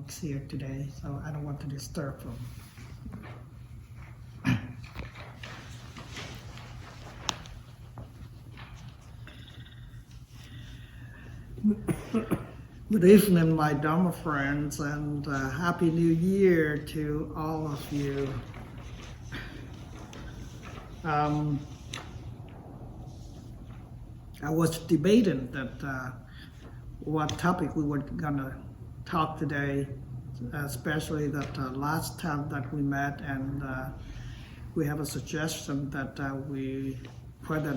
colleagues here today, so I don't want to disturb them. Good evening, my Dharma friends, and Happy New Year to all of you. I was debating that what topic we were gonna talk today, especially that last time that we met, and we have a suggestion that whether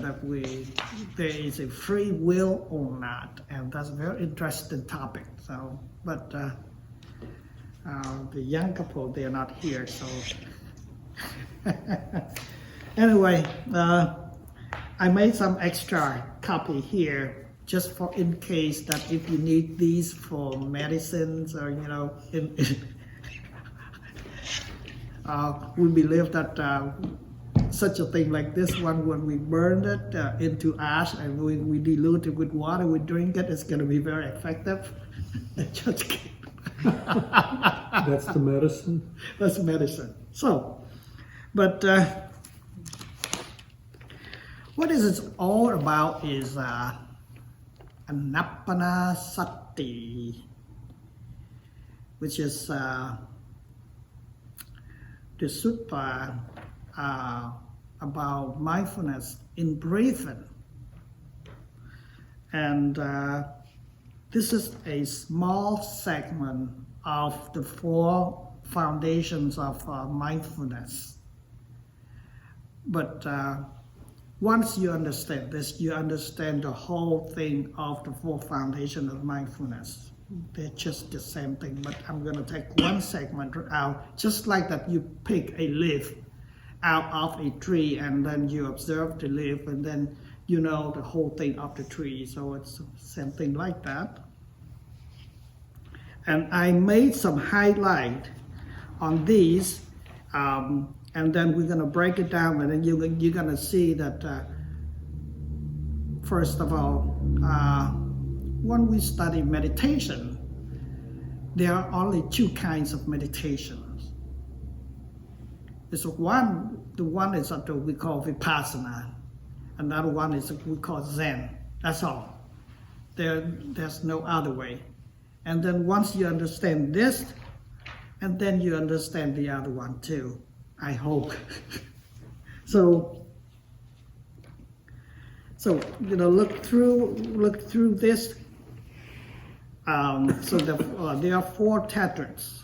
there is a free will or not, and that's a very interesting topic. So, but the young couple, they are not here, so anyway, I made some extra copy here just for in case that if you need these for medicines or we believe that such a thing like this one, when we burn it into ash and we dilute it with water, we drink it, it's going to be very effective. Just kidding. That's the medicine? That's medicine. So, but what is it all about is Anapanasati, which is the sutta about mindfulness in breathing. And this is a small segment of the 4 foundations of mindfulness. But once you understand this, you understand the whole thing of the 4 foundations of mindfulness. They're just the same thing, but I'm going to take one segment out, just like that you pick a leaf out of a tree and then you observe the leaf and then you know the whole thing of the tree. So it's the same thing like that. And I made some highlight on these, and then we're going to break it down, and then you're going to see that first of all, when we study meditation, there are only 2 kinds of meditations. The one is what we call vipassana. Another one is what we call Zen. That's all. There's no other way. And then once you understand this, and then you understand the other one too, I hope. So look through this. So there are 4 tetrads.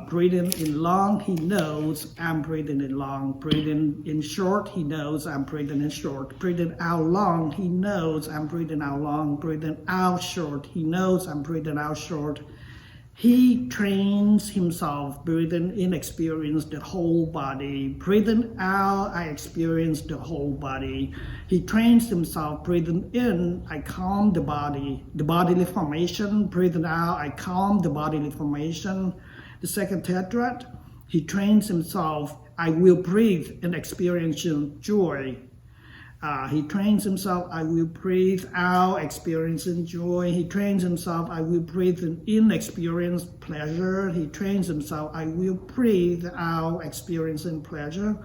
Breathing in long, he knows I'm breathing in long. Breathing in short, he knows I'm breathing in short. Breathing out long, he knows I'm breathing out long. Breathing out short, he knows I'm breathing out short. He trains himself breathing in, experience the whole body. Breathing out, I experience the whole body. He trains himself breathing in, I calm the bodily formation. Breathing out, I calm the bodily formation. The second tetrad, he trains himself, I will breathe in experiencing joy. He trains himself, I will breathe out, experiencing joy. He trains himself, I will breathe in, experience pleasure. He trains himself, I will breathe out, experiencing pleasure.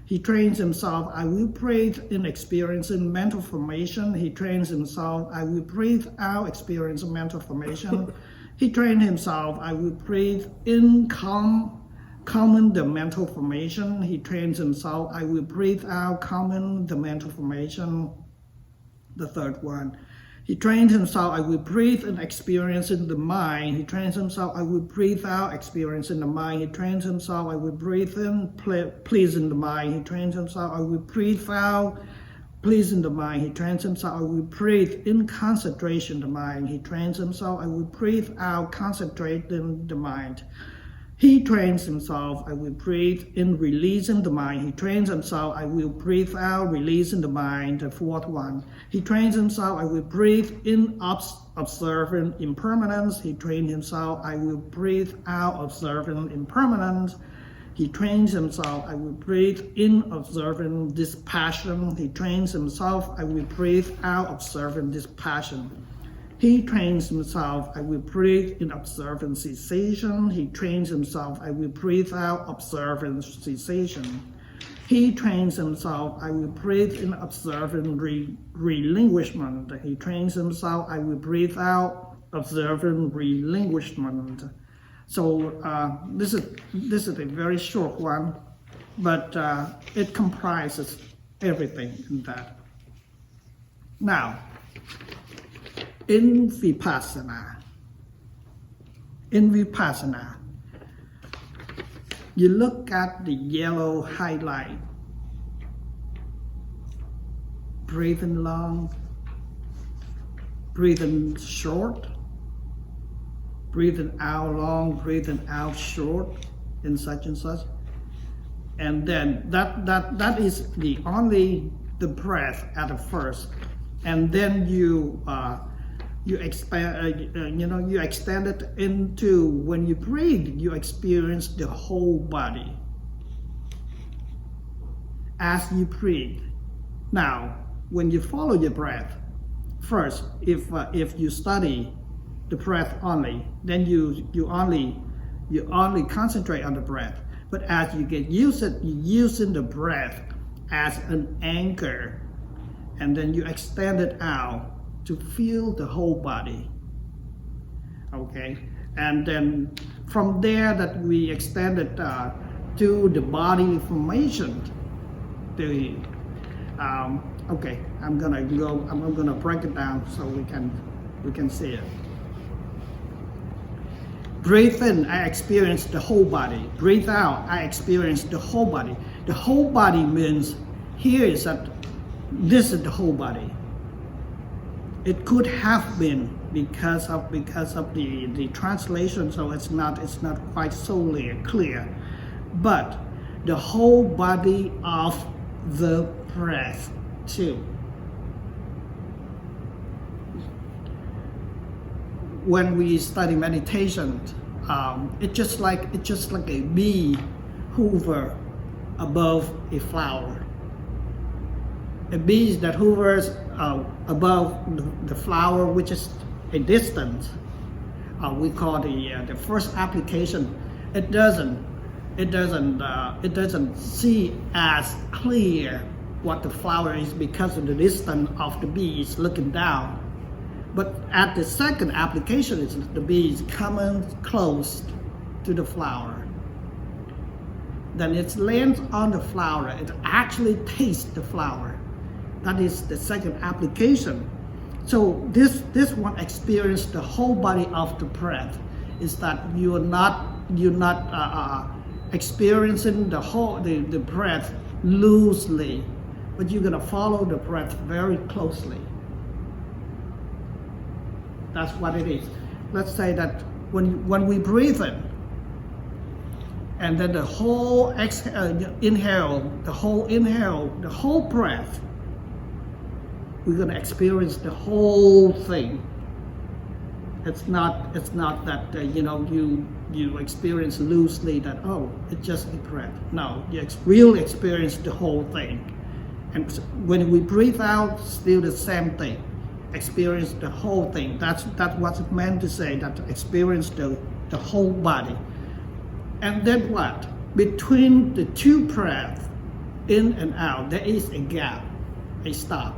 He trains himself, I will breathe in, experiencing mental formation. He trains himself, I will breathe out, experiencing mental formation. He trained himself, I will breathe in, calming the mental formation. He trains himself, I will breathe out, calming the mental formation. The third one, he trained himself, I will breathe in, experiencing the mind. He trains himself, I will breathe out, experiencing the mind. He trains himself, I will breathe in, pleasing the mind. He trains himself, I will breathe out, pleasing the mind. He trains himself, I will breathe in, concentration the mind. He trains himself, I will breathe out, concentrating the mind. He trains himself, I will breathe in, releasing the mind. He trains himself, I will breathe out, releasing the mind. The fourth one, he trains himself, I will breathe in, observing impermanence. He trains himself, I will breathe out, observing impermanence. He trains himself, I will breathe in, observing dispassion. He trains himself, I will breathe out, observing dispassion. He trains himself, I will breathe in, observe in cessation. He trains himself, I will breathe out, observe in cessation. He trains himself, I will breathe in, observe in relinquishment. He trains himself, I will breathe out, observe in relinquishment. So this is a very short one, but it comprises everything in that. Now, in Vipassana, you look at the yellow highlight. Breathing long, breathing short, breathing out long, breathing out short, and such and such. And then that is the breath at the first, and then you expand, you extend it into, when you breathe, you experience the whole body as you breathe. Now, when you follow your breath, first, if you study the breath only, then you only concentrate on the breath. But as you get used to it, you're using the breath as an anchor, and then you extend it out to feel the whole body. Okay, and then from there that we extend it to the body formation. Okay, I'm gonna break it down so we can see it. Breathe in, I experience the whole body. Breathe out, I experience the whole body. The whole body means here is that this is the whole body. It could have been because of the translation, so it's not quite so clear. But the whole body of the breath too. When we study meditation, it's just like a bee hover above a flower. A bee that hovers above the flower, which is a distance, we call the first application. It doesn't see as clear what the flower is because of the distance of the bee is looking down. But at the second application, the bee is coming close to the flower. Then it lands on the flower. It actually tastes the flower. That is the second application. So this one experience the whole body of the breath. Is that you're not experiencing the breath loosely, but you're gonna follow the breath very closely. That's what it is. Let's say that when we breathe in, and then the whole inhale, the whole breath, we're gonna experience the whole thing. It's not that you experience loosely that, oh, it's just the breath. No, you really experience the whole thing. And when we breathe out, still the same thing. Experience the whole thing. That's what's meant to say, that experience the whole body. And then what? Between the two breaths, in and out, there is a gap, a stop.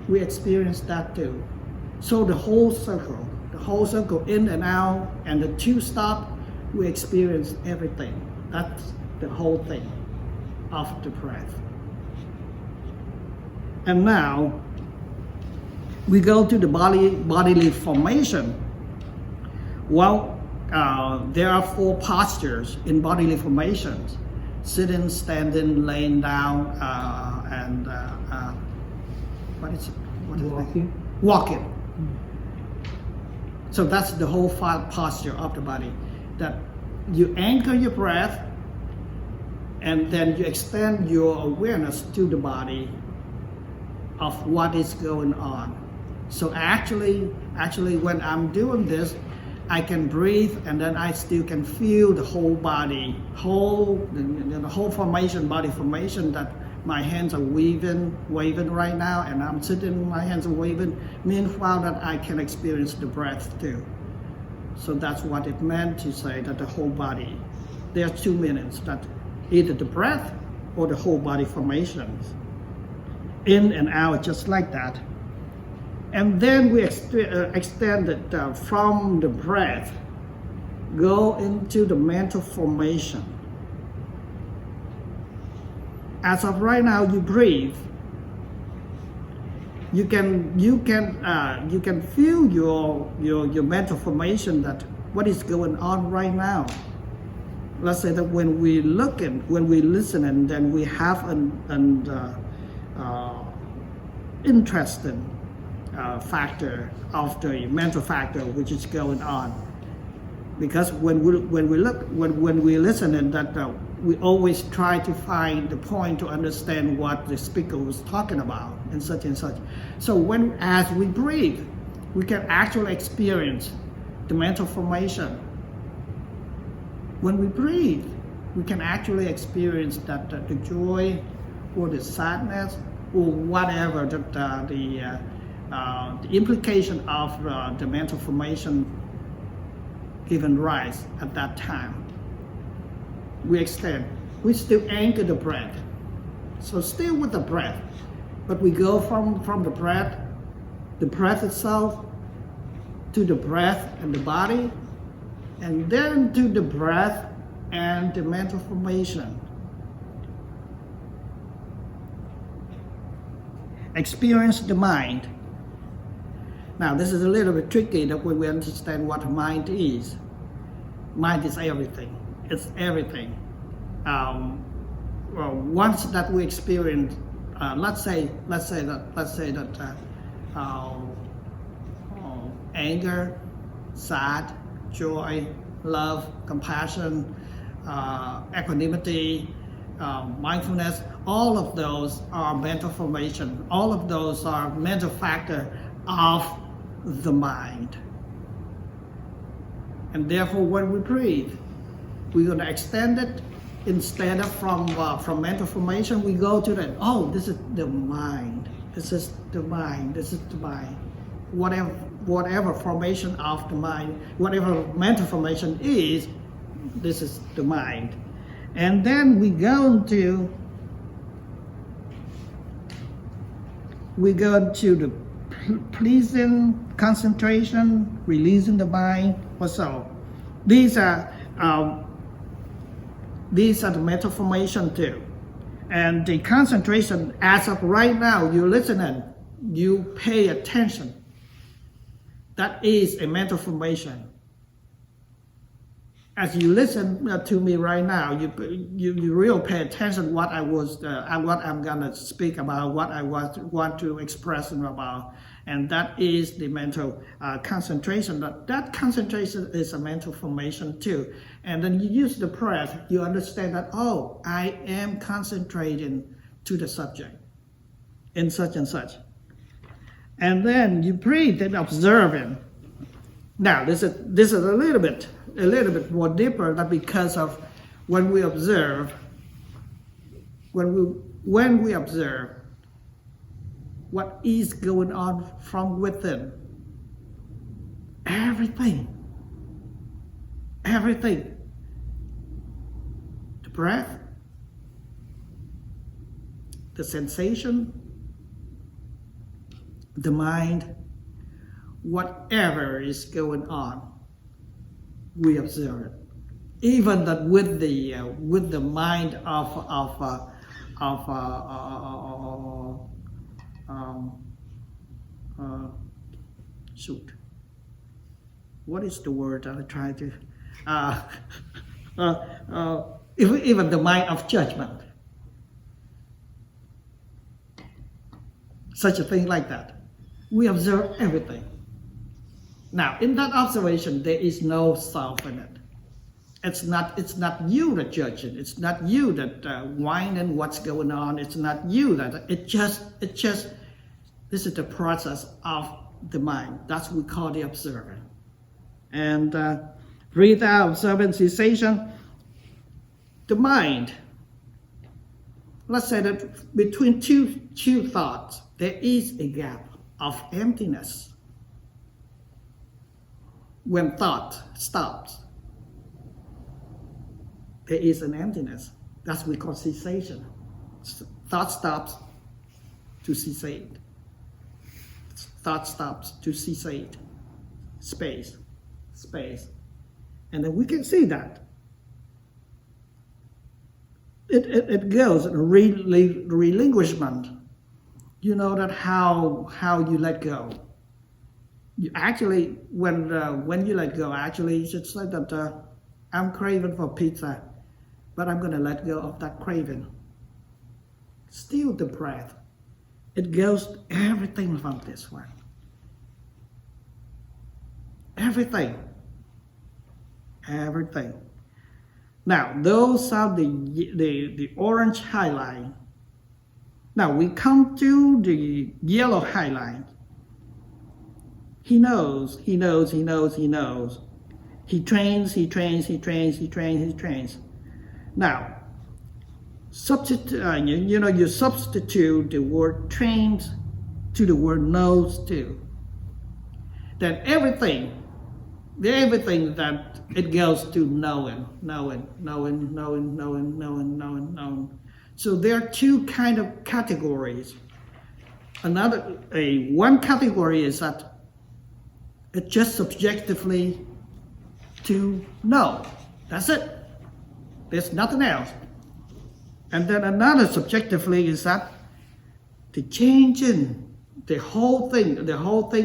We experience that too. So the whole circle in and out, and the two stop, we experience everything. That's the whole thing of the breath. And now we go to the bodily formation. Well, there are 4 postures in bodily formations: sitting, standing, laying down, and what is walking. Walking. So that's the whole posture of the body. That you anchor your breath, and then you extend your awareness to the body of what is going on. So actually when I'm doing this, I can breathe, and then I still can feel the whole body, the whole formation, body formation, that my hands are waving right now, and I'm sitting, my hands are waving, meanwhile that I can experience the breath too. So that's what it meant to say that the whole body. There are 2 meanings, that either the breath or the whole body formations. In and out, just like that. And then we extend it from the breath, go into the mental formation. As of right now, you breathe. You can feel your mental formation, that what is going on right now. Let's say that when we listen, and then we have an interesting factor of the mental factor which is going on. Because when we listen, and that we always try to find the point to understand what the speaker was talking about, and such and such. So as we breathe, we can actually experience the mental formation. When we breathe, we can actually experience that the joy or the sadness or whatever that the implication of the mental formation given rise at that time. We extend. We still anchor the breath. So still with the breath, but we go from the breath itself, to the breath and the body, and then to the breath and the mental formation. Experience the mind. Now this is a little bit tricky that when we understand what mind is. Mind is everything. It's everything. Once that we experience, let's say that anger, sad, joy, love, compassion, equanimity, mindfulness, all of those are mental formation. All of those are mental factor of the mind. And therefore, when we breathe, we're going to extend it. Instead of from mental formation, we go to that. Oh, this is the mind. This is the mind. This is the mind. Whatever formation of the mind, whatever mental formation is, this is the mind. And then we go to the pleasing concentration, releasing the mind. Also, these are the mental formation too. And the concentration, as of right now, you listen and you pay attention. That is a mental formation. As you listen to me right now, you really pay attention what I'm gonna speak about, what I want to express about, and that is the mental concentration. That concentration is a mental formation too. And then you use the breath, you understand that, oh, I am concentrating to the subject in such and such. And then you breathe and observing. Now this is a little bit more deeper, that because of when we observe what is going on from within. Everything. The breath, the sensation, the mind, whatever is going on, we observe it. Even that with the mind shoot. What is the word that I try to? Even the mind of judgment. Such a thing like that. We observe everything. Now, in that observation, there is no self in it. It's not you that judge it. It's not you that whining what's going on. It's not you that it just. This is the process of the mind. That's what we call the observing. And breathe out, observing cessation. The mind let's say that between two thoughts, there is a gap of emptiness. When thought stops, there is an emptiness. That's what we call cessation. Thought stops to cessate. Thought stops to cessate. Space. And then we can see that. It goes relinquishment. You know that how you let go. You actually, when you let go, actually you should say that I'm craving for pizza, but I'm going to let go of that craving. Still the breath. It goes everything from this one. Everything. Now, those are the orange highlight. Now we come to the yellow highlight. He knows. He trains. Now, you substitute the word trains to the word knows too. Then everything that it goes to knowing. So there are two kind of categories. One category is that it just subjectively to know. That's it. There's nothing else. And then another subjectively is that the changing the whole thing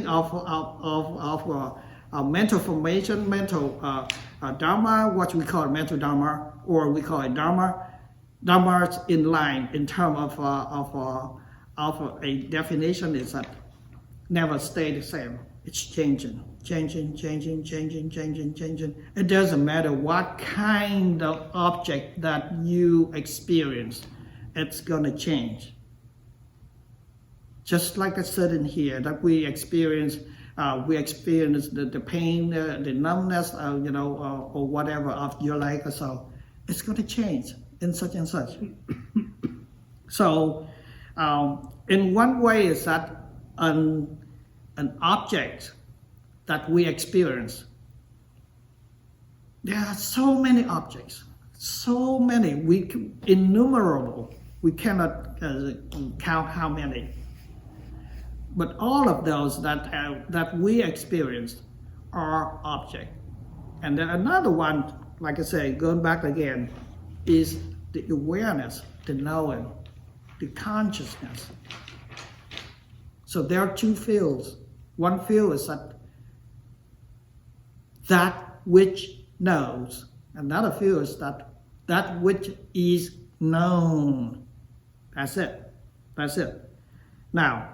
of mental formation, mental dharma, what we call mental dharma, or we call it dharma. Dharma is in line in terms of a definition is that never stay the same. It's changing. It doesn't matter what kind of object that you experience, it's gonna change. Just like I said in here, that we experience the pain, the numbness, or whatever of your leg or so. It's gonna change in such and such. So, in one way is that an object that we experience. There are so many objects, so many, innumerable. We cannot count how many. But all of those that we experience are objects. And then another one, like I say, going back again, is the awareness, the knowing, the consciousness. So there are two fields. One field is that which knows. Another field is that which is known. That's it. Now,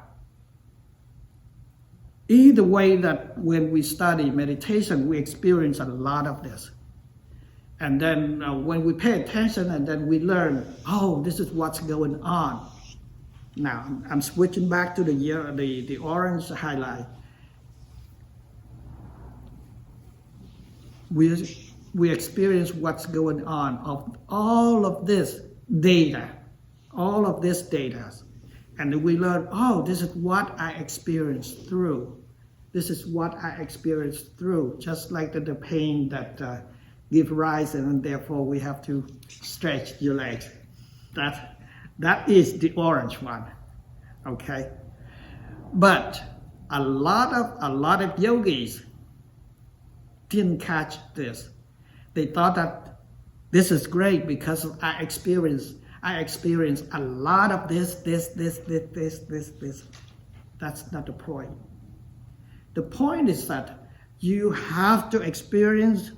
either way that when we study meditation, we experience a lot of this. And then when we pay attention and then we learn, oh, this is what's going on. Now, I'm switching back to the orange highlight. We experience what's going on of all of this data. And we learn, oh, this is what I experienced through. Just like the pain that give rise, and therefore we have to stretch your legs. That is the orange one, okay? But a lot of yogis didn't catch this. They thought that this is great because I experience a lot of this. That's not the point. The point is that you have to experience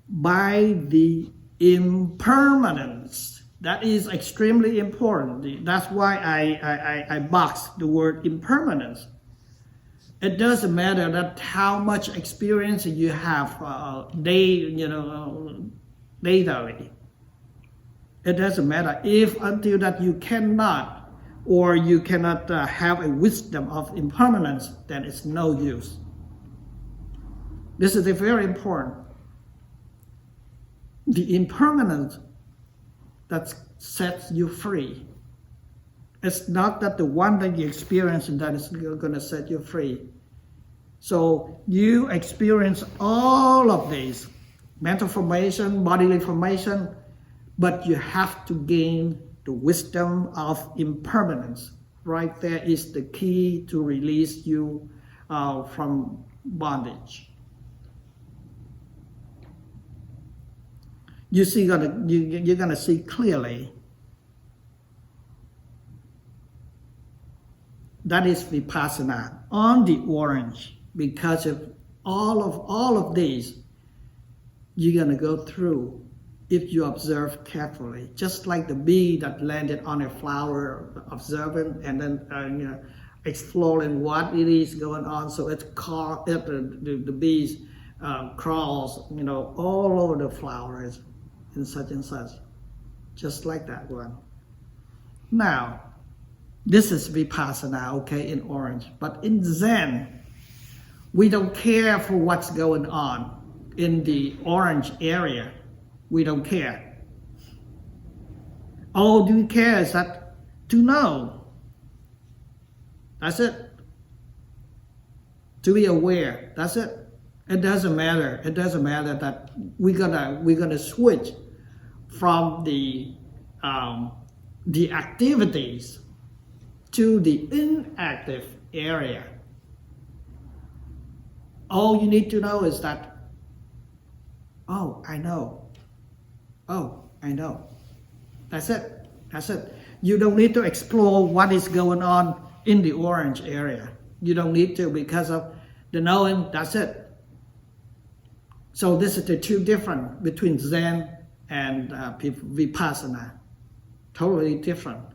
by the impermanence. That is extremely important. That's why I boxed the word impermanence. It doesn't matter that how much experience you have daily. It doesn't matter if until that you cannot have a wisdom of impermanence, then it's no use. This is very important. The impermanence that sets you free. It's not that the one that you experience and that is going to set you free. So you experience all of these, mental formation, bodily formation, but you have to gain the wisdom of impermanence. Right there is the key to release you from bondage. You're gonna see clearly. That is vipassana on the orange. Because of all of these, you're gonna go through if you observe carefully. Just like the bee that landed on a flower, observing and then exploring what it is going on. So the bees crawls, all over the flowers and such, just like that one. Now, this is vipassana, okay, in orange. But in Zen, we don't care for what's going on in the orange area. We don't care. All we care is that to know. That's it. To be aware. That's it. It doesn't matter. It doesn't matter that we're gonna switch from the activities to the inactive area. All you need to know is that, oh, I know. Oh, I know. That's it. That's it. You don't need to explore what is going on in the orange area. You don't need to, because of the knowing. That's it. So this is the two different between Zen and Vipassana. Totally different.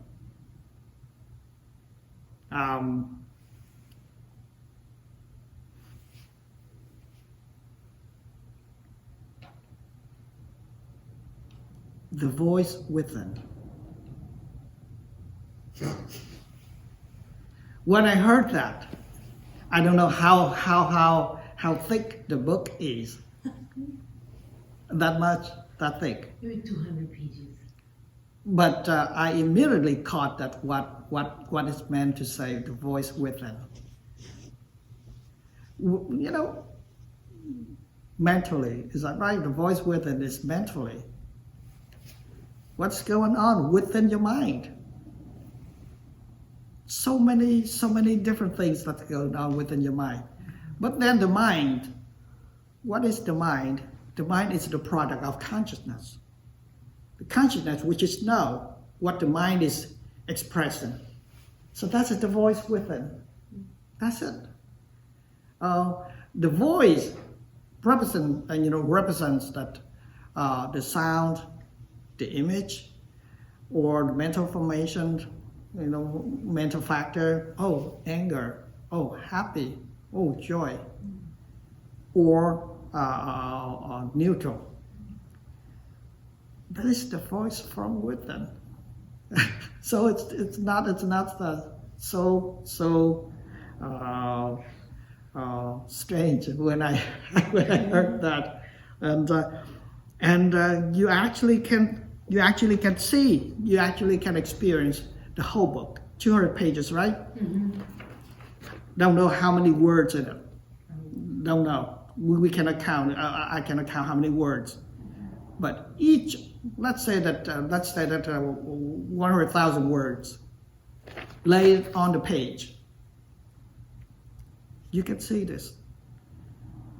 The voice within. When I heard that, I don't know how thick the book is. That thick. Maybe 200 pages. But I immediately caught that what is meant to say, the voice within. Mentally, is that right? The voice within is mentally. What's going on within your mind? So many different things that go on within your mind. But then the mind, what is the mind? The mind is the product of consciousness. The consciousness, which is now what the mind is expressing. So that's the voice within. That's it. The voice represents that the sound, the image, or the mental formation, mental factor. Oh, anger. Oh, happy. Oh, joy. Or neutral. That is the voice from within. So it's not so strange when I heard that, and you actually can see, you actually can experience the whole book, 200 pages, right? Mm-hmm. Don't know how many words in it. Don't know. We cannot count. I cannot count how many words. But each, let's say that 100,000 words laid on the page. You can see this.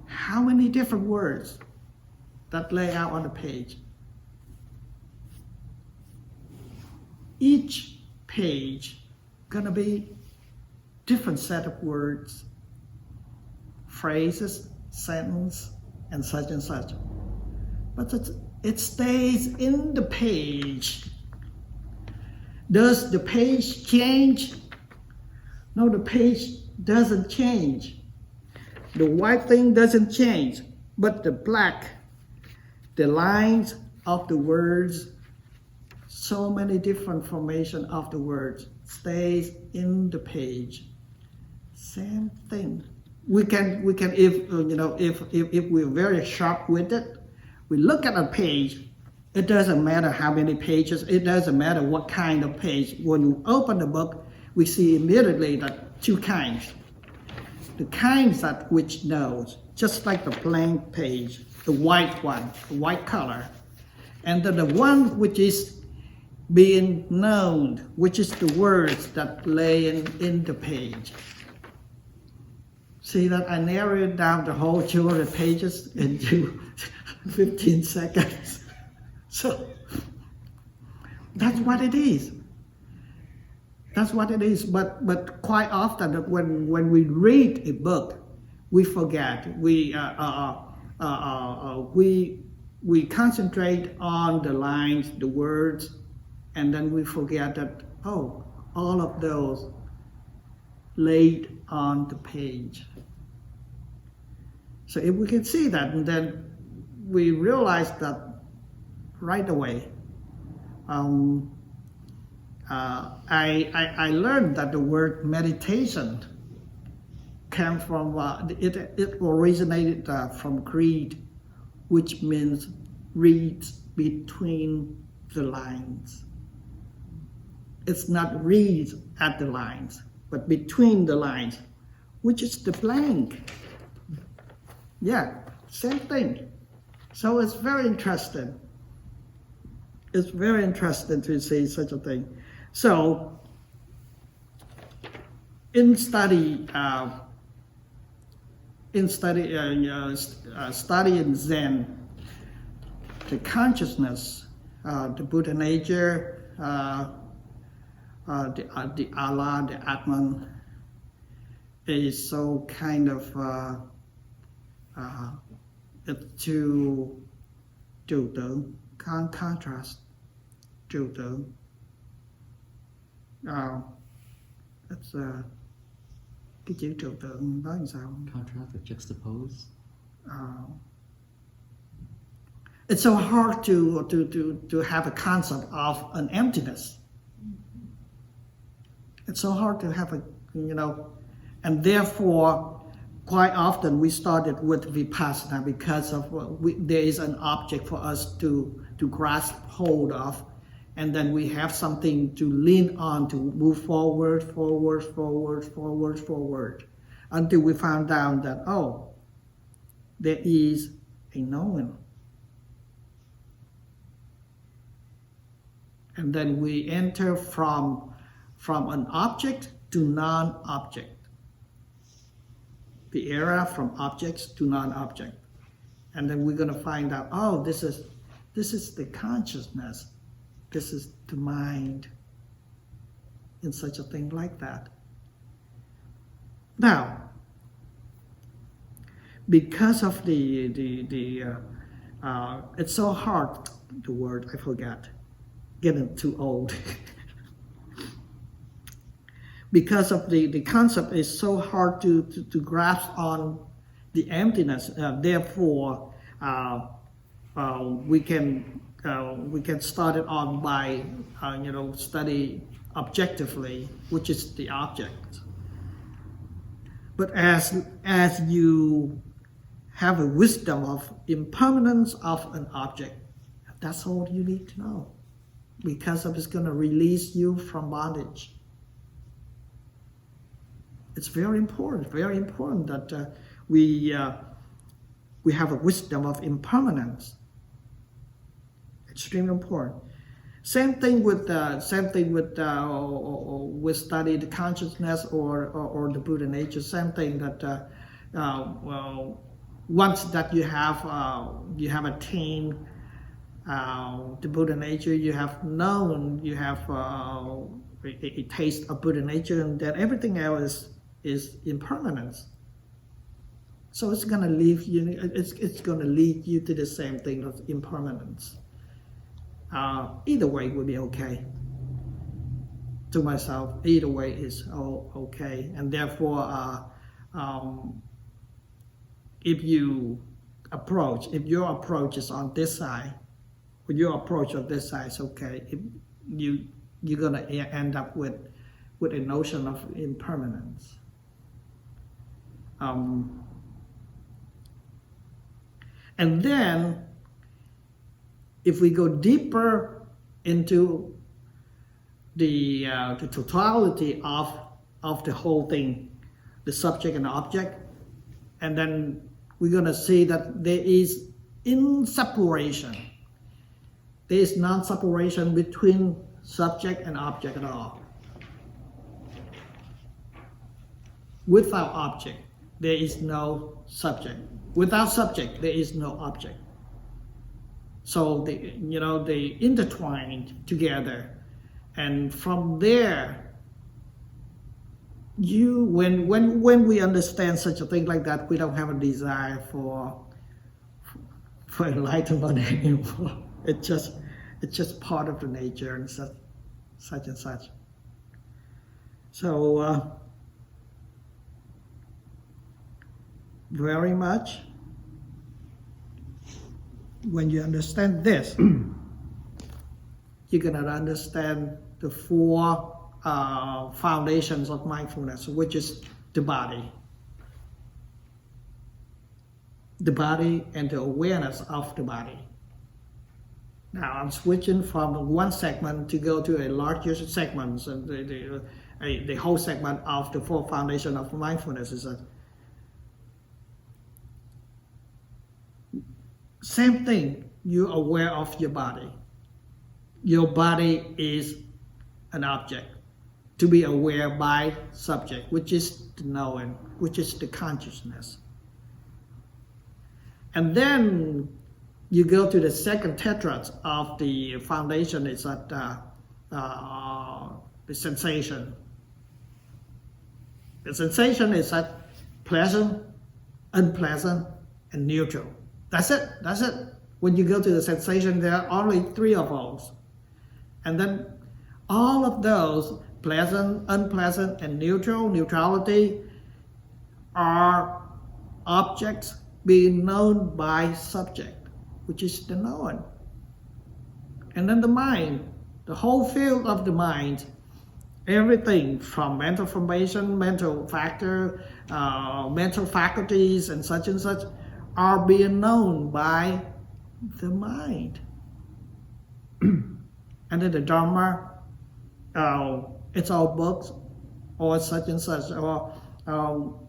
How many different words that lay out on the page? Each page gonna be different set of words, phrases, sentence, and such. But it stays in the page. Does the page change? No, the page doesn't change. The white thing doesn't change, but the black, the lines of the words, so many different formation of the words stays in the page. Same thing. We can if we're very sharp with it, we look at a page It doesn't matter how many pages. It doesn't matter what kind of page. When you open the book, we see immediately that two kinds. The kinds that which knows, just like the blank page, the white one, the white color, and then the one which is being known, which is the words that lay in the page. See that I narrowed down the whole 200 pages into 15 seconds. So that's what it is. That's what it is. But quite often when we read a book, we forget. We concentrate on the lines, the words, and then we forget that all of those laid on the page. So if we can see that, and then we realize that right away. I learned that the word meditation came from, it originated from Greek, which means read between the lines. It's not read at the lines, but between the lines, which is the blank. Yeah, same thing. So it's very interesting. It's very interesting to see such a thing. So, studying Zen, the consciousness, the Buddha nature, the Allah, the Atman, is so kind of it's to trừu tượng, contrast, trừu tượng. It's cái chữ trừu tượng nói làm sao? Contrast or juxtapose. It's so hard to have a concept of an emptiness. It's so hard to have and therefore quite often we started with vipassana because of there is an object for us to grasp hold of, and then we have something to lean on to move forward, until we found out that, there is a knowing. And then we enter from an object to non-object. The era from objects to non-object. And then we're going to find out, this is the consciousness. This is the mind. In such a thing like that. Now, because of it's so hard, the word, I forgot. Getting too old. Because of the concept is so hard to grasp on the emptiness. Therefore, we can start it on by study objectively, which is the object. But as you have a wisdom of impermanence of an object, that's all you need to know, because it's going to release you from bondage. It's very important that we have a wisdom of impermanence. Extremely important. Same thing with we study the consciousness or the Buddha nature. Same thing that once that you have attained the Buddha nature, you have known, you have a taste of Buddha nature, and that everything else is impermanence. So it's going to leave you. It's going to lead you to the same thing of impermanence. Either way will be okay. To myself, either way is okay, and therefore, if your approach is on this side, when your approach on this side is okay, you're gonna end up with a notion of impermanence. And then, if we go deeper into the totality of the whole thing, the subject and the object, and then we're going to see that there is inseparation. There is non-separation between subject and object at all. Without object, there is no subject. Without subject, there is no object. So they intertwine together, and from there, when we understand such a thing like that, we don't have a desire for enlightenment anymore. It's just part of the nature and such and such. So very much when you understand this, you're gonna understand the four foundations of mindfulness, which is the body and the awareness of the body. Now I'm switching from one segment to go to a larger segment, and the whole segment of the four foundations of mindfulness is that same thing. You're aware of your body. Your body is an object to be aware by subject, which is the knowing, which is the consciousness. And then you go to the second tetrad of the foundation, is that the sensation. The sensation is that pleasant, unpleasant, and neutral. That's it. When you go to the sensation, there are only three of those. And then all of those, pleasant, unpleasant, and neutrality, are objects being known by subject, which is the known. And then the mind, the whole field of the mind, everything from mental formation, mental factor, mental faculties, and such, are being known by the mind. And then the Dharma, it's all books, or such and such, or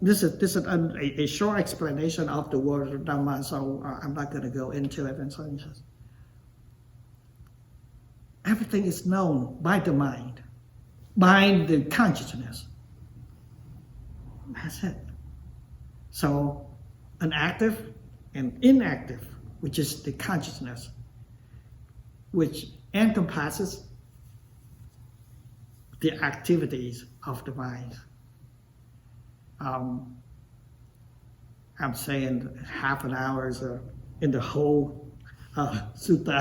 this is a short explanation of the word Dharma, so I'm not going to go into it and such and such. Everything is known by the mind, by the consciousness. That's it. So an active and inactive, which is the consciousness, which encompasses the activities of the mind. I'm saying half an hour is in the whole sutta.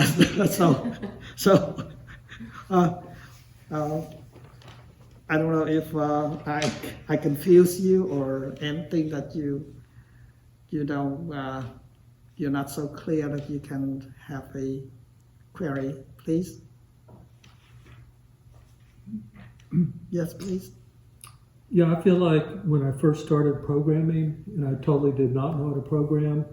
I don't know if I confuse you or anything that you don't you're not so clear that you can have a query, please. Yes, please. Yeah, I feel like when I first started programming, and I totally did not know how to program,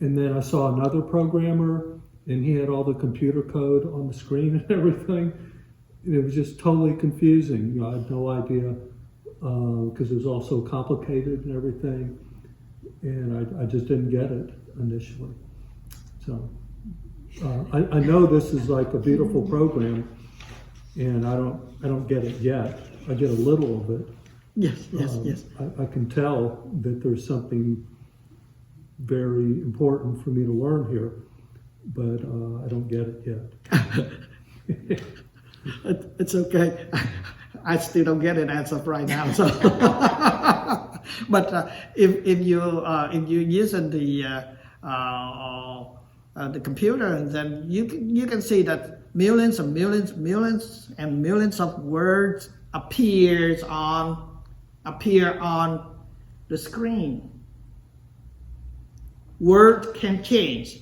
and then I saw another programmer, and he had all the computer code on the screen and everything, and it was just totally confusing. I had no idea, because it was all so complicated and everything, and I just didn't get it initially. So I know this is like a beautiful program, and I don't get it yet. I get a little of it. Yes. I can tell that there's something very important for me to learn here, but I don't get it yet. It's okay. I still don't get it as of right now. So, but if you using the computer, then you can see that millions and millions of words appear on the screen. Word can change,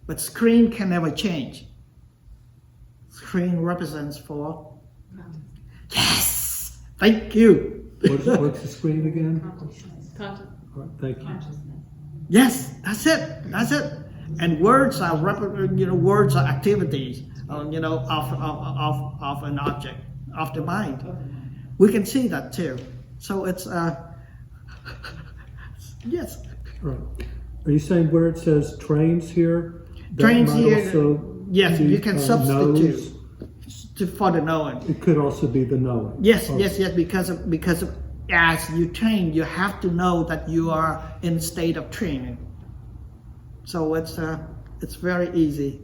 but screen can never change. Screen represents for. Yes, thank you. What's the screen again? Consciousness. All right, thank you. Consciousness. Yes, that's it. And words are words are activities, of an object, of the mind. We can see that too. So it's yes. Right. Are you saying where it says trains here? that Trains might here, also yes, be, you can substitute knows? for the knowing. It could also be the knowing. Yes, Oh, yes, because as you train, you have to know that you are in state of training. So it's very easy.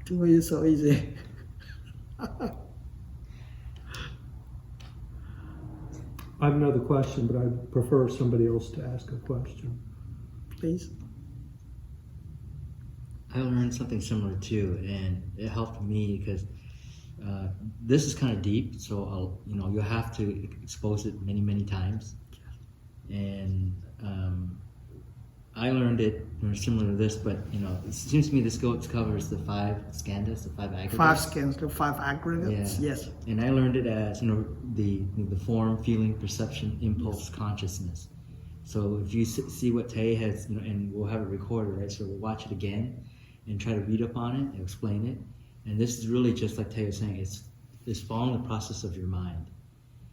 To me, it's so easy. I have another question, but I prefer somebody else to ask a question. Please. I learned something similar too, and it helped me because this is kind of deep. So you'll have to expose it many, many times. And I learned it similar to this, but it seems to me this covers the 5 skandhas, the 5 aggregates. 5 skins, the 5 aggregates. Yeah. Yes. And I learned it as the form, feeling, perception, impulse, consciousness. So if you see what Thay has, and we'll have it recorded, right? So we'll watch it again and try to read up on it and explain it. And this is really just like Thay was saying, it's following the process of your mind.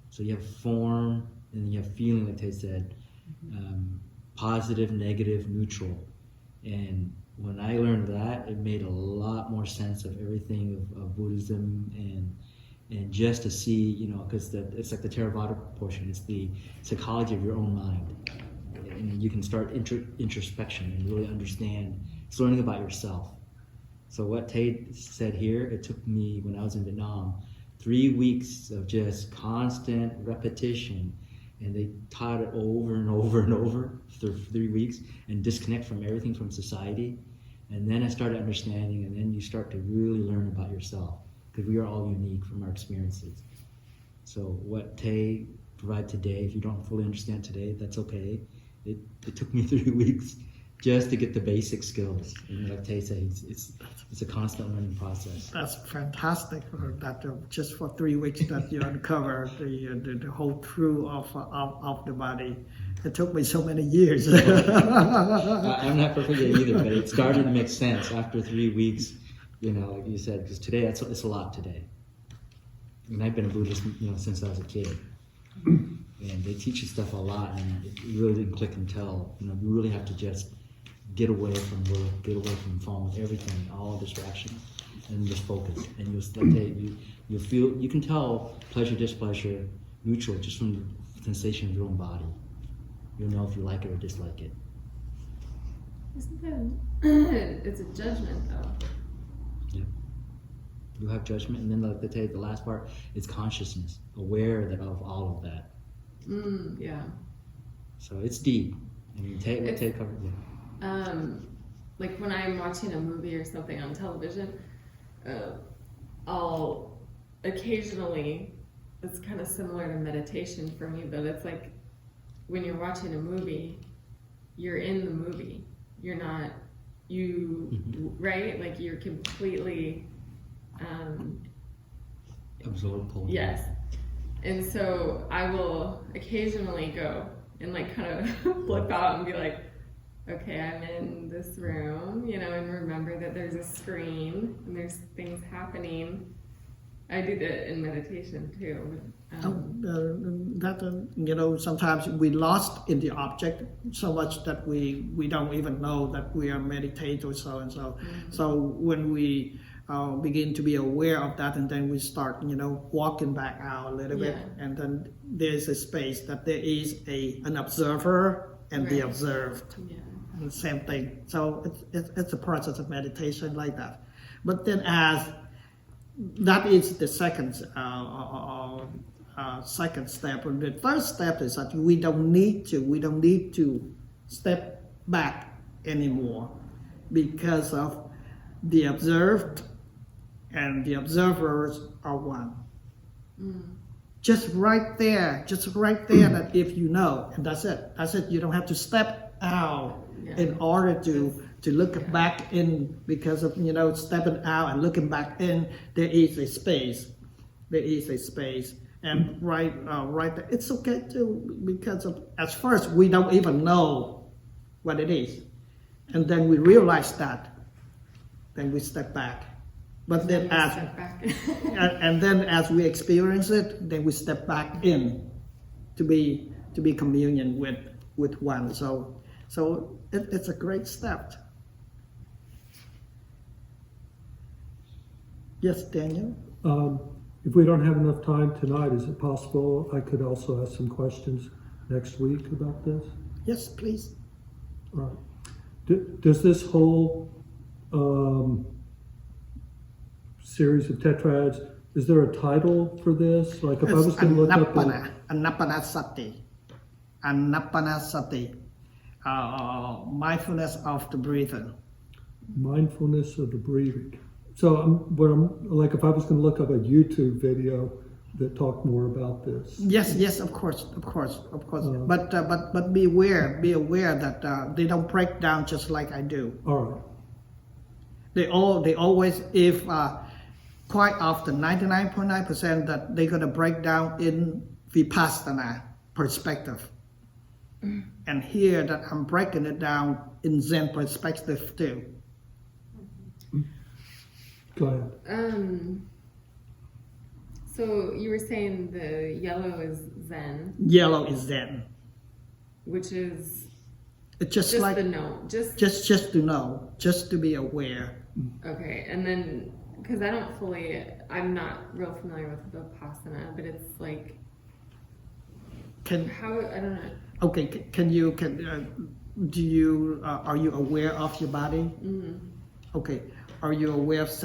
So you have form, and then you have feeling, like Thay said, positive, negative, neutral. And when I learned that, it made a lot more sense of everything of Buddhism and just to see, because it's like the Theravada portion, it's the psychology of your own mind. And you can start introspection and really understand, it's learning about yourself. So what Thay said here, it took me, when I was in Vietnam, 3 weeks of just constant repetition, and they taught it over and over and over for 3 weeks, and disconnect from everything from society. And then I started understanding, and then you start to really learn about yourself, because we are all unique from our experiences. So what Thay provided today, if you don't fully understand today, that's okay. It took me 3 weeks just to get the basic skills. And like Thay said, it's a constant learning process. That's fantastic. That just for 3 weeks that you uncover the whole truth of the body. It took me so many years. I'm not perfect yet either, but it started to make sense after 3 weeks. Like you said, because today it's a lot today. And I've been a Buddhist, since I was a kid. And they teach you stuff a lot, and it really didn't click until, you really have to just get away from work, get away from phone, everything, all distractions, and just focus. And you'll feel, you can tell pleasure, displeasure, neutral, just from the sensation of your own body. You'll know if you like it or dislike it. Isn't that, it's a judgment though. Yeah. You have judgment, and then the last part is consciousness, aware of all of that. Yeah. So it's deep. I mean, Thay covered. Yeah. Like when I'm watching a movie or something on television, I'll occasionally, it's kind of similar to meditation for me, but it's like when you're watching a movie, you're in the movie. You're not, right? Like you're completely Absorb, pull. Yes. And so I will occasionally go and like kind of flip out and be like, okay, I'm in this room, and remember that there's a screen and there's things happening. I do that in meditation too. Sometimes we lost in the object so much that we don't even know that we are meditating or so and so. Mm-hmm. So when we begin to be aware of that, and then we start, walking back out a little bit, and then there's a space that there is an observer and the observed. Yeah. The same thing. So it's a process of meditation like that. But then that is the second step. And the first step is that we don't need to step back anymore, because of the observed and the observers are one. Just right there, that if you know, and that's it. You don't have to step out in order to look back in, because of stepping out and looking back in, there is a space. And right there, it's okay too, because at first we don't even know what it is. And then we realize that, then we step back. But then We as step back. and then as we experience it, then we step back in to be communion with one. So it's a great step. Yes, Daniel. If we don't have enough time tonight, is it possible I could also ask some questions next week about this? Yes, please. All right. Does this whole series of tetrads, is there a title for this? Like if I was going to look up Anapanasati, mindfulness of the breathing. mindfulness of the breathing. So like if I was going to look up a YouTube video that talked more about this. Yes, of course. But be aware that they don't break down just like I do. All right. They always, if quite often, 99.9% that they're gonna break down in Vipassana perspective. And here that I'm breaking it down in Zen perspective too. Go ahead. So you were saying the yellow is Zen, Yellow is Zen. which is It's just just like the note, just to know, just to be aware. okay. And then because I'm not real familiar with Vipassana, but it's like how I don't know. Okay, are you aware of your body? Mm-hmm. Okay, are you aware of the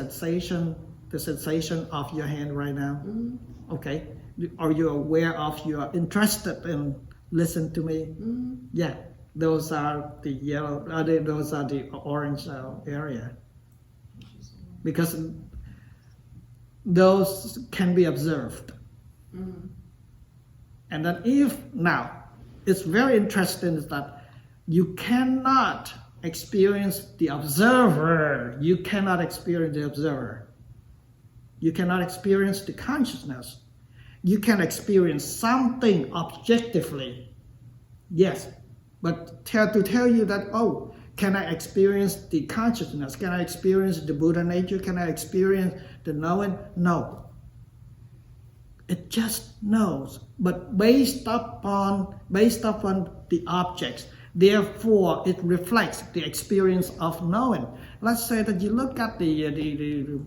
sensation of your hand right now? Mm-hmm. Okay, are you aware of you're interested in listen to me? Mm-hmm. Yeah, those are the yellow, those are the orange area. Because those can be observed. Mm-hmm. And then it's very interesting is that you cannot experience the observer. You cannot experience the observer. You cannot experience the consciousness. You can experience something objectively. Yes, but to tell you that, can I experience the consciousness? Can I experience the Buddha nature? Can I experience the knowing? No. It just knows, but based upon the objects. Therefore, it reflects the experience of knowing. Let's say that you look at the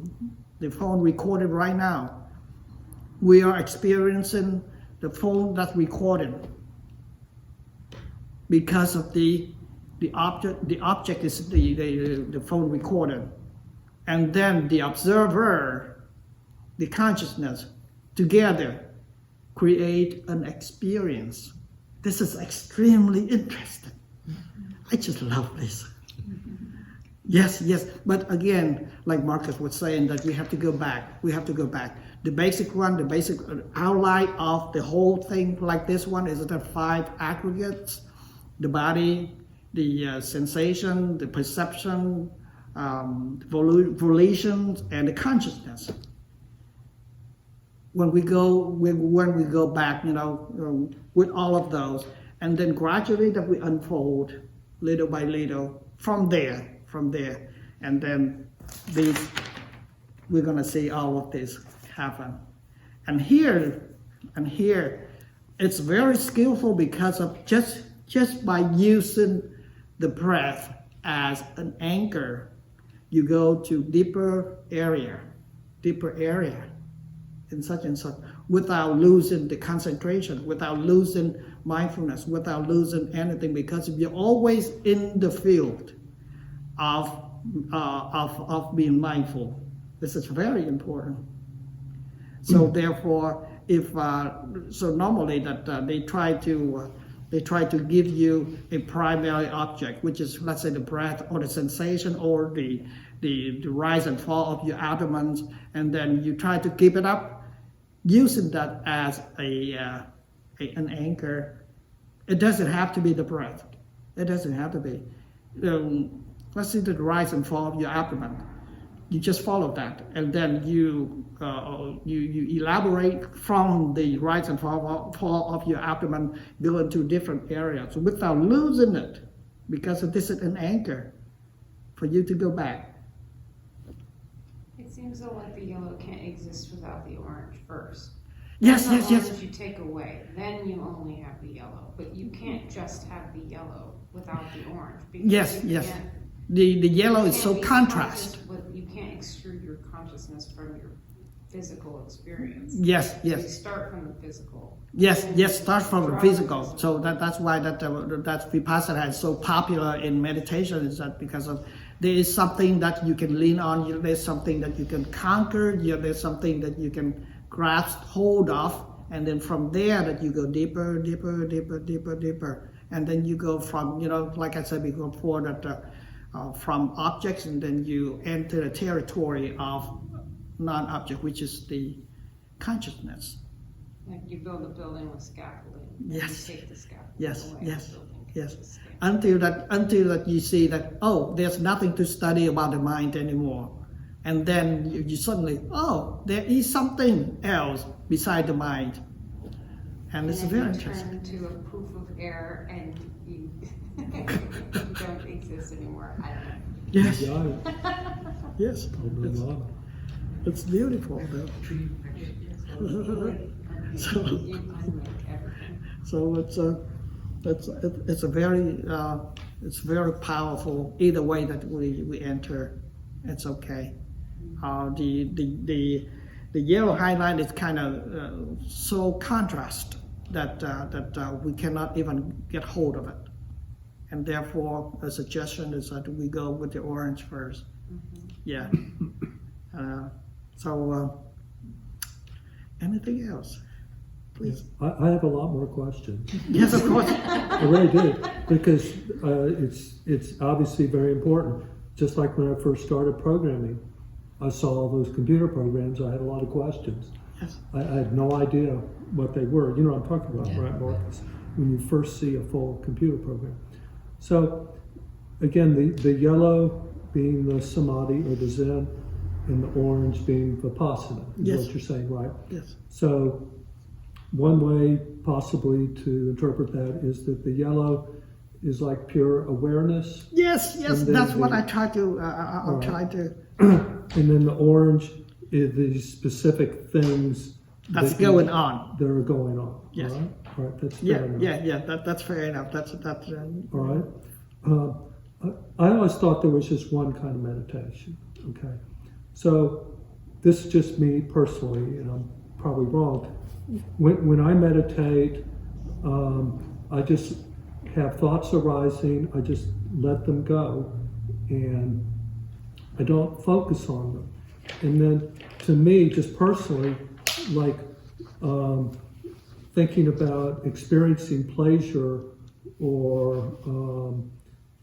phone recorded right now. We are experiencing the phone that's recorded because of the object. The object is the phone recorded, and then the observer, the consciousness, together create an experience. This is extremely interesting. I just love this. Yes. But again, like Marcus was saying, that we have to go back. The basic outline of the whole thing, like this one, is the 5 aggregates: the body, the sensation, the perception, volitions, and the consciousness. When we go back, with all of those, and then gradually that we unfold little by little from there, and then we're gonna see all of this happen. And here, it's very skillful because of just by using the breath as an anchor, you go to deeper area. In such and such, without losing the concentration, without losing mindfulness, without losing anything, because if you're always in the field of being mindful, this is very important. So therefore, normally that they try to give you a primary object, which is, let's say, the breath or the sensation or the rise and fall of your abdomen, and then you try to keep it up, using that as an anchor. It doesn't have to be the breath. It doesn't have to be. Let's see the rise and fall of your abdomen. You just follow that, and then you elaborate from the rise and fall of your abdomen, go into different areas without losing it, because this is an anchor. for you to go back. It seems though like the yellow can't exist without the orange first. Yes, Then yes, the yes. orange you take away, then you only have the yellow. But you can't just have the yellow without the orange. because Yes, you yes. can't- The yellow you is so can't be contrast. conscious you can't extrude your consciousness from your physical experience. Yes, So you yes. start from the physical. Yes, And yes, start from the drop physical. the So that's why that Vipassana is so popular in meditation, is that because of there is something that you can lean on, there's something that you can conquer, there's something that you can grasp hold of, and then from there that you go deeper, deeper, deeper, deeper, deeper. And then you go from, like I said before, that from objects, and then you enter the territory of non-object, which is the consciousness. Like you build a building with scaffolding. and Yes. You take the scaffolding Yes, away. yes, the building yes. gets scaffolding. Until that you see that, oh, there's nothing to study about the mind anymore. And then you suddenly, oh, there is something else beside the mind. And it's then very you interesting. turn to a poof of air and you don't exist anymore. I don't know. Yes, Yeah, yes. totally It's, love it. it's beautiful though. So- You unlink everything. So it's a very it's very powerful. Either way that we enter, it's okay. The yellow highlight is kind of so contrast that we cannot even get hold of it, and therefore a suggestion is that we go with the orange first. Yeah. Anything else, please? I have a lot more questions. Yes, of course. I really do, because it's obviously very important. Just like when I first started programming, I saw all those computer programs. I had a lot of questions. Yes. I had no idea what they were. You know what I'm talking about, Yeah. right, Marcus? When you first see a full computer program. So, again, the yellow being the samadhi or the Zen, and the orange being vipassana, is Yes. what you're saying, right? Yes. So, one way possibly to interpret that is that the yellow is like pure awareness, Yes, yes, And then that's what the- I try to. I'll Alright. try to. and then the orange is these specific things That's that you- going on. that are going on. Yes. All right, all right, that's Yeah, fair enough. yeah. That's fair enough. That's. All right. I always thought there was just one kind of meditation. Okay, so this is just me personally, and I'm probably wrong. When I meditate, I just have thoughts arising. I just let them go, and I don't focus on them. And then, to me, just personally, like thinking about experiencing pleasure or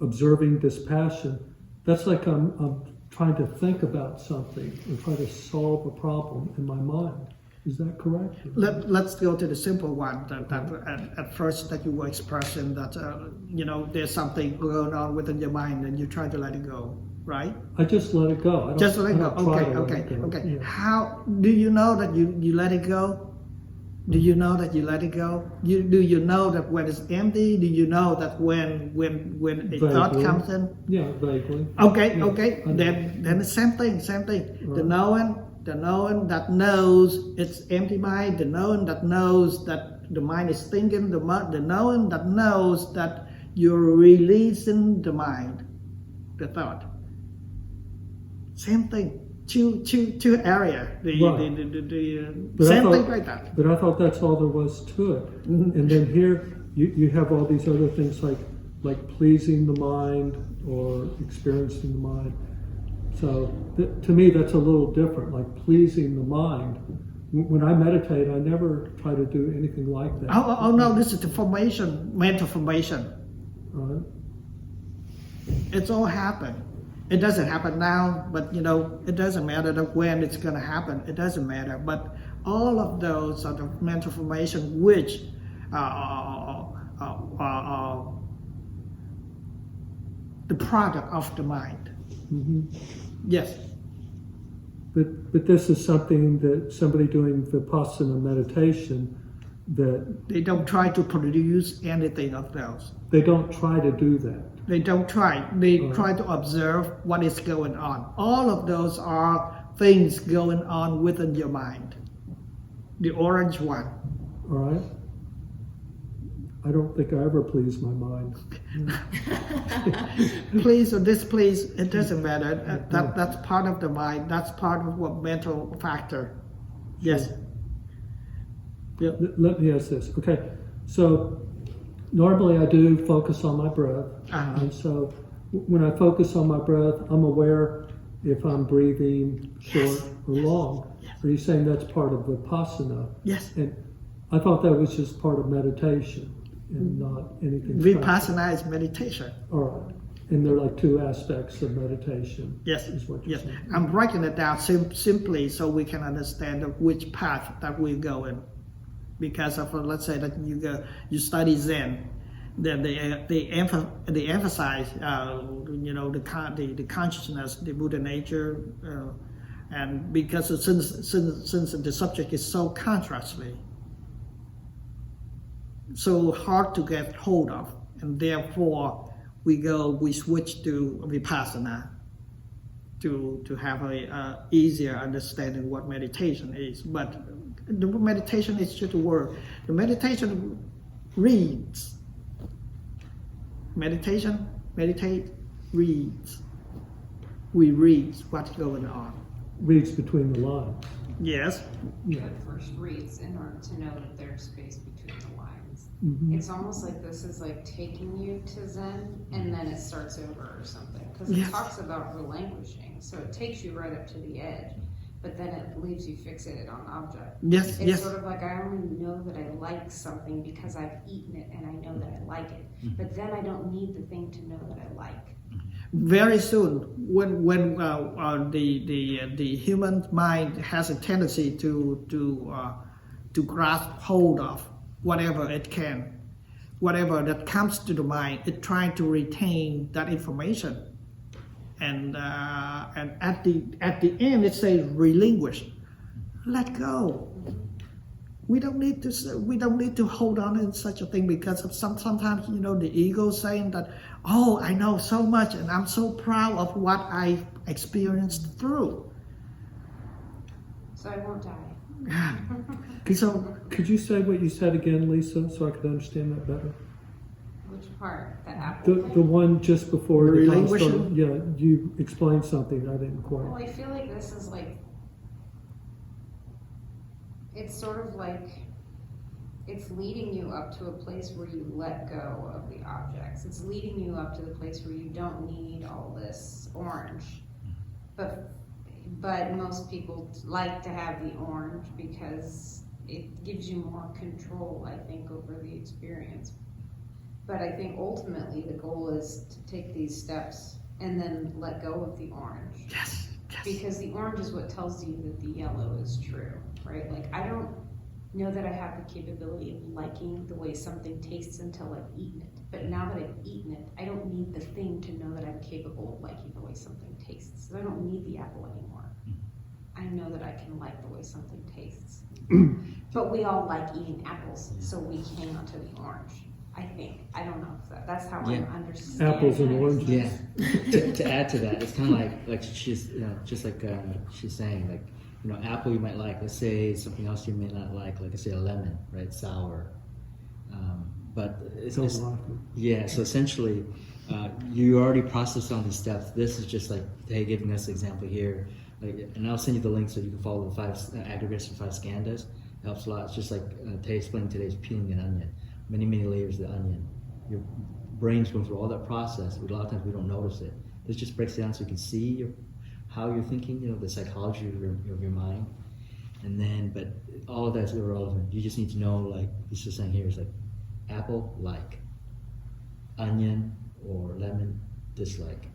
observing dispassion, that's like I'm trying to think about something and try to solve a problem in my mind. Is that correct? Let's go to the simple one. That at first that you were expressing that there's something going on within your mind and you try to let it go, right? I just let it go. I don't, Just let it I go. don't try Okay, to let okay, it go. okay. Yeah. How do you know that you let it go? Do you know that you let it go? Do you know that when it's empty? Do you know that when a thought Vaguely. comes in? Yeah, vaguely. Okay, Yeah, okay. I know. Then the same thing. Right. The knowing that knows it's empty mind. The knowing that knows that the mind is thinking. The knowing that knows that you're releasing the mind, the thought. Same thing. Two area. Right. But I Same thought- thing like that. But I thought that's all there was to it. And then here you have all these other things like pleasing the mind or experiencing the mind. So to me that's a little different, like pleasing the mind. When I meditate, I never try to do anything like that. Oh no, this is the formation, mental formation. Right? It's all happened. It doesn't happen now, but it doesn't matter when it's going to happen. It doesn't matter. But all of those sort of mental formation, which the product of the mind. Hmm. Yes. But this is something that somebody doing Vipassana meditation, that They don't try to produce anything of those. they don't try to do that. They don't try. They try to observe what is going on. All of those are things going on within your mind. The orange one. All right. I don't think I ever please my mind. Please or displease, it doesn't matter. That's part of the mind. That's part of what mental factor. Yes. Yep. Let me ask this. Okay, so normally I do focus on my breath, and so when I focus on my breath, I'm aware if I'm breathing short or long. Are you saying that's part of Vipassana? Yes. And I thought that was just part of meditation and not anything special. Vipassana is meditation. All right. And they're like two aspects of meditation. Yes. Is what you're Yes. saying. I'm breaking it down simply so we can understand which path that we go in. Because of, let's say that you study Zen, then they emphasize the consciousness, the Buddha nature, and because since the subject is so contrastly, so hard to get hold of, and therefore we switch to Vipassana to have a easier understanding what meditation is. But the meditation is just a word. The meditation reads. Meditate, reads. We read what's going on. Reads between the lines. Yes. Yeah. But first reads in order to know that there's space between the lines. Mhm. It's almost like this is like taking you to Zen and then it starts over or something. Because it Yes. talks about relinquishing. So it takes you right up to the edge, but then it leaves you fixated on the object. Yes. It's Yes. sort of like I only know that I like something because I've eaten it and I know that I like it. But then I don't need the thing to know that I like. Very soon, when the human mind has a tendency to grasp hold of whatever it can, whatever that comes to the mind, it trying to retain that information, and at the end it says relinquish, let go. We don't need to hold on in such a thing because of sometimes the ego saying that, oh, I know so much and I'm so proud of what I experienced through. So I won't die. So Could you say what you said again, Lisa, so I could understand that better? Which part? The apple The thing? one just before the Relinquishing? started, yeah, you explained something I didn't Well, quite. I feel like this is like, it's sort of like, it's leading you up to a place where you let go of the objects. It's leading you up to the place where you don't need all this orange. But most people like to have the orange because it gives you more control, I think, over the experience. But I think ultimately the goal is to take these steps and then let go of the orange. yes. Because the orange is what tells you that the yellow is true, right? Like, I don't know that I have the capability of liking the way something tastes until I've eaten it. But now that I've eaten it, I don't need the thing to know that I'm capable of liking the way something tastes. So I don't need the apple anymore. I know that I can like the way something tastes. But we all like eating apples, so we hang on to the orange. I think. I don't know if that's how Yeah. I'm understanding Apples and it. oranges. Yeah. to add to that, it's kind of like she's just like she's saying, like, apple you might like. Let's say something else you may not like I say a lemon, right? Sour. But it's Don't like it. yeah. So essentially, you already processed on these steps. This is just like Thay giving us an example here. And I'll send you the link so you can follow the 5 aggregates and 5 skandhas. It helps a lot. It's just like Thay explained today, is peeling an onion. Many layers of the onion. Your brain's going through all that process, but a lot of times we don't notice it. This just breaks down so you can see how you're thinking, the psychology of your mind. And then, but all of that's irrelevant. You just need to know, like he's just saying here, is like apple, like, onion or lemon, dislike.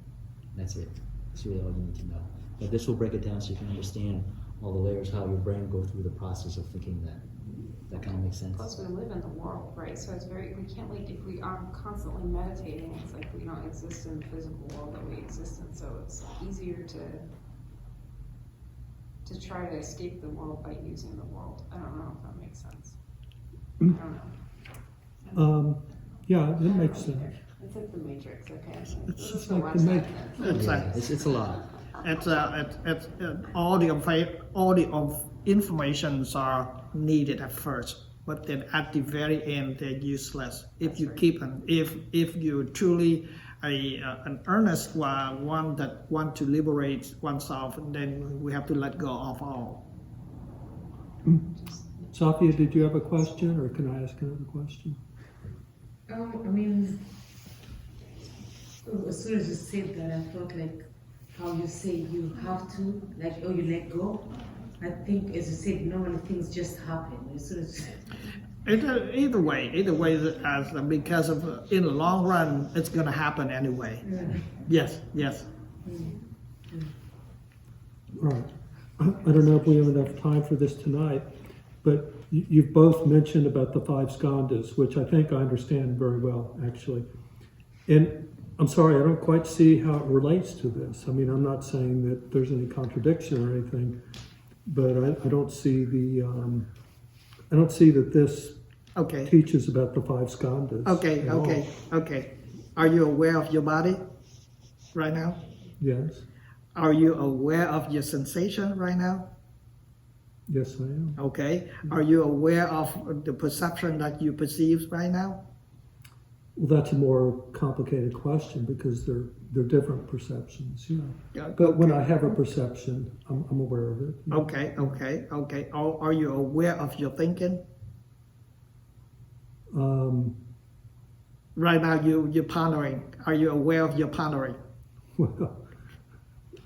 That's it. That's really all you need to know. But this will break it down so you can understand all the layers, how your brain goes through the process of thinking that. That kind of makes sense. Plus, we live in the world, right? So it's we can't, like, if we are constantly meditating, it's like we don't exist in the physical world that we exist in. So it's easier to try to escape the world by using the world. I don't know if that makes sense. I don't know. Yeah, that makes sense. It's like the Matrix, okay? It's just So like watch the that Matrix. then. It's Yeah, it's a lot. all the informations are needed at first, but then at the very end they're useless if you keep them. If you're truly an earnest one that want to liberate oneself, then we have to let go of all. Sophia, did you have a question, or can I ask another question? I mean, as soon as you said that, I felt like how you say you have to, like, oh, you let go. I think, as you said, normally things just happen. As soon as Either way, because of in the long run, it's gonna happen anyway. Yes. Right. I don't know if we have enough time for this tonight, but you've both mentioned about the 5 skandhas, which I think I understand very well, actually. And I'm sorry, I don't quite see how it relates to this. I mean, I'm not saying that there's any contradiction or anything, but I don't see I don't see that this Okay. teaches about the 5 skandhas. at all. Okay. Are you aware of your body right now? Yes. Are you aware of your sensation right now? Yes, I am. Okay. Are you aware of the perception that you perceive right now? Well, that's a more complicated question because they're different perceptions. Yeah. Yeah, But when I have a perception, I'm aware of it. Okay. Are you aware of your thinking? Right now you're pondering. Are you aware of your pondering? Well,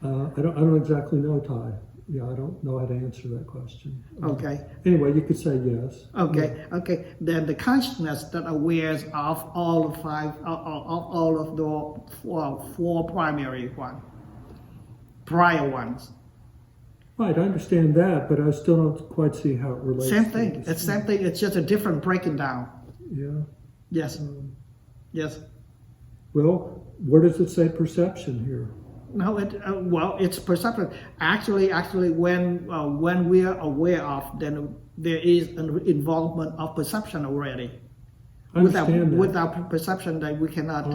I don't exactly know, Thay. Yeah, I don't know how to answer that question. Okay. Anyway, you could say yes. Okay. Then the consciousness that awares of all the 5, all of the 4 primary prior ones. Right, I understand that, but I still don't quite see how it relates. Same to thing. this. It's same thing. It's just a different breaking down. Yeah. Yes. Yes. Well, where does it say perception here? No, it's perception. Actually, when we are aware of, then there is an involvement of perception already. I understand that. Without perception, that we cannot,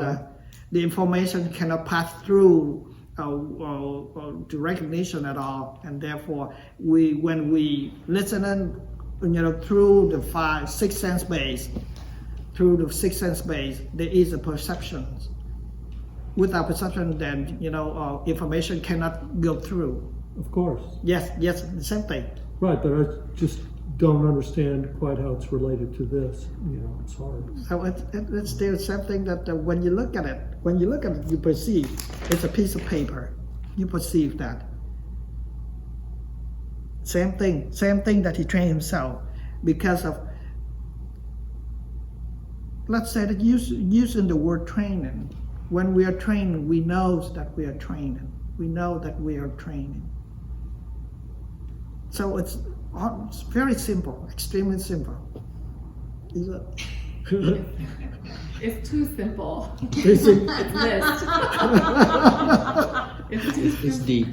the information cannot pass through to recognition at all, and therefore, when we listen in, through the 6 sense base, there is a perception. Without perception, then information cannot go through. Of course. Yes, the same thing. Right, but I just don't understand quite how it's related to this. It's hard. So it's still the same thing that when you look at it, you perceive. It's a piece of paper. You perceive that. Same thing that he trained himself because of. Let's say that using the word training. When we are training, we know that we are training. We know that we are training. So it's very simple, extremely simple. Is it? It's too simple. Is it? It's list. It's deep.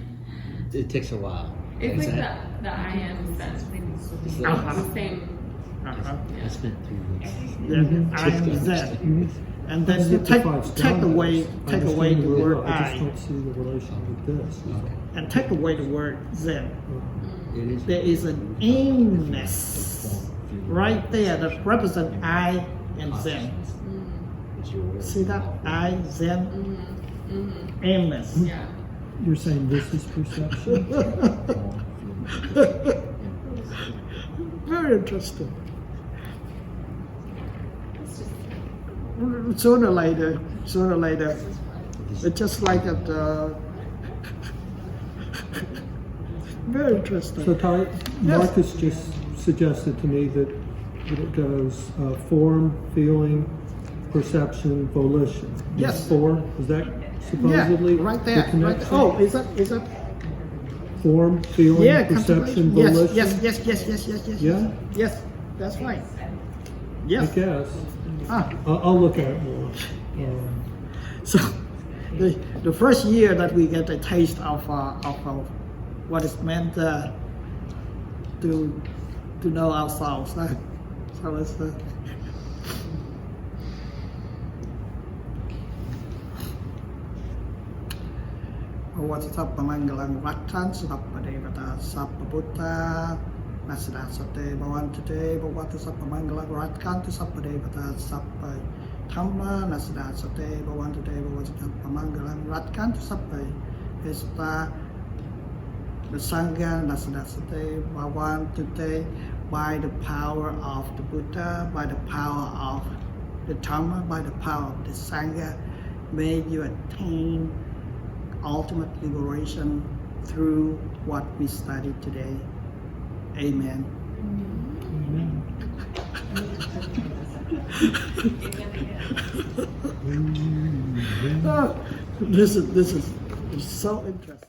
It takes a while. It's like Exactly. the I am sense. It's The same. I spent 3 weeks. Yeah, I am Zen. And then you take away the word I just I, don't see the relation with this. and take away the word Zen. It is. There is an ainness right there that represents I and Zen. It's your word. See that? I, Zen, ainness. Yeah. You're saying this is perception? Very interesting. Sooner or later, it's just like that. Very interesting. So Thay, Yes. Marcus just suggested to me that it goes form, feeling, perception, volition. Yes. 4, is that Yeah, supposedly right the there. Right connection? there. Oh, is that? Form, feeling, Yeah, perception, contemplation. volition? Yes. Yeah? Yes, that's right. I Yes. guess. Ah, I'll look at it more. so the first year that we get a taste of what is meant to know ourselves. So it's วัตสัพพมังกลังรักขันสัพพเดวตาสัพพพุทธานัสดาสเตบวันตุเตบวัตสัพพมังกลังรักขันสัพพเดวตาสัพพธรรมานัสดาสเตบวันตุเตบวัตสัพพมังกลังรักขันสัพพเอสตาthe Sangha Nasadasate Bhavan today by the power of the Buddha, by the power of the Dharma, by the power of the Sangha, may you attain ultimate liberation through what we studied today. Amen. Amen. This is so interesting.